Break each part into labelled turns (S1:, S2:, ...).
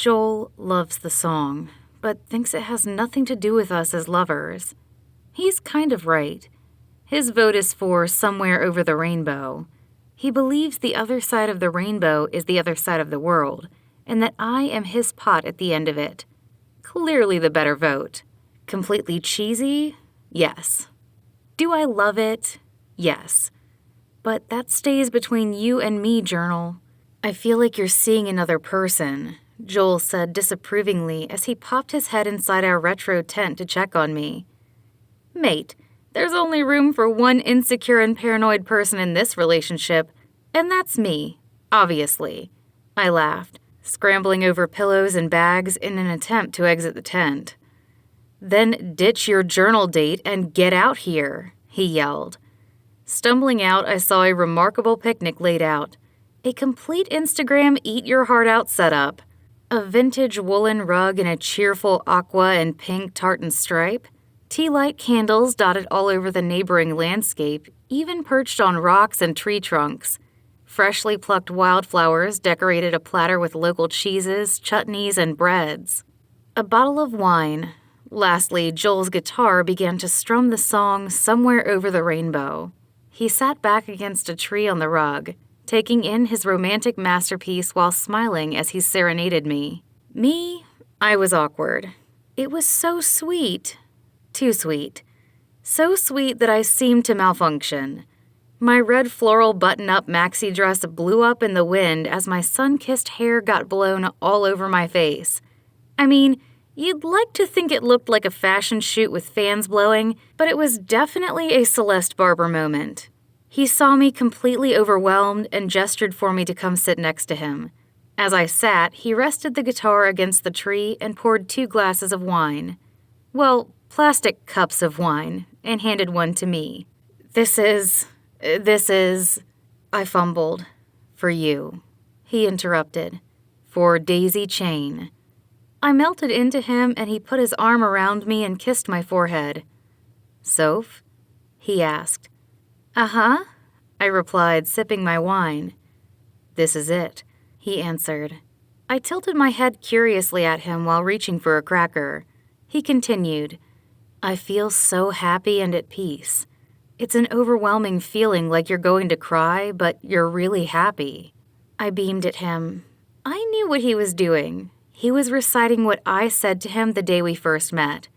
S1: Joel loves the song, but thinks it has nothing to do with us as lovers. He's kind of right. His vote is for Somewhere Over the Rainbow. He believes the other side of the rainbow is the other side of the world, and that I am his pot at the end of it. Clearly the better vote. Completely cheesy? Yes. Do I love it? Yes. But that stays between you and me, Journal. I feel like you're seeing another person, Joel said disapprovingly as he popped his head inside our retro tent to check on me. Mate, there's only room for one insecure and paranoid person in this relationship, and that's me, obviously. I laughed, scrambling over pillows and bags in an attempt to exit the tent. Then ditch your journal date and get out here, he yelled. Stumbling out, I saw a remarkable picnic laid out. A complete Instagram eat-your-heart-out setup. A vintage woolen rug in a cheerful aqua and pink tartan stripe. Tea light candles dotted all over the neighboring landscape, even perched on rocks and tree trunks. Freshly plucked wildflowers decorated a platter with local cheeses, chutneys, and breads. A bottle of wine. Lastly, Joel's guitar began to strum the song Somewhere Over the Rainbow. He sat back against a tree on the rug, taking in his romantic masterpiece while smiling as he serenaded me. Me, I was awkward. It was so sweet. Too sweet. So sweet that I seemed to malfunction. My red floral button-up maxi dress blew up in the wind as my sun-kissed hair got blown all over my face. I mean, you'd like to think it looked like a fashion shoot with fans blowing, but it was definitely a Celeste Barber moment. He saw me completely overwhelmed and gestured for me to come sit next to him. As I sat, he rested the guitar against the tree and poured 2 glasses of wine. Well, plastic cups of wine, and handed one to me. This is, I fumbled. For you, he interrupted. For Daisy Chain. I melted into him and he put his arm around me and kissed my forehead. Soph? He asked. Uh-huh, I replied, sipping my wine. This is it, he answered. I tilted my head curiously at him while reaching for a cracker. He continued. I feel so happy and at peace. It's an overwhelming feeling like you're going to cry, but you're really happy. I beamed at him. I knew what he was doing. He was reciting what I said to him the day we first met,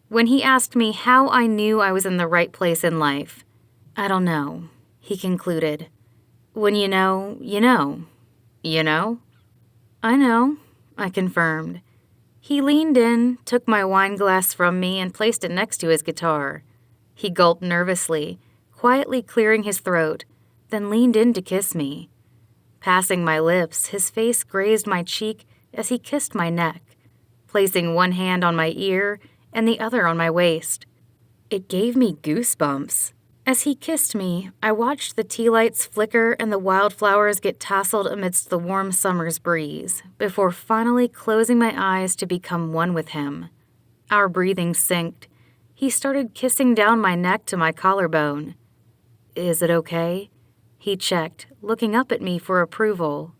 S1: when he asked me how I knew I was in the right place in life. I don't know, he concluded. When you know, you know. You know? I know, I confirmed. He leaned in, took my wine glass from me, and placed it next to his guitar. He gulped nervously, quietly clearing his throat, then leaned in to kiss me. Passing my lips, his face grazed my cheek as he kissed my neck, placing one hand on my ear and the other on my waist. It gave me goosebumps. As he kissed me, I watched the tea lights flicker and the wildflowers get tasseled amidst the warm summer's breeze, before finally closing my eyes to become one with him. Our breathing synced. He started kissing down my neck to my collarbone. Is it okay? He checked, looking up at me for approval.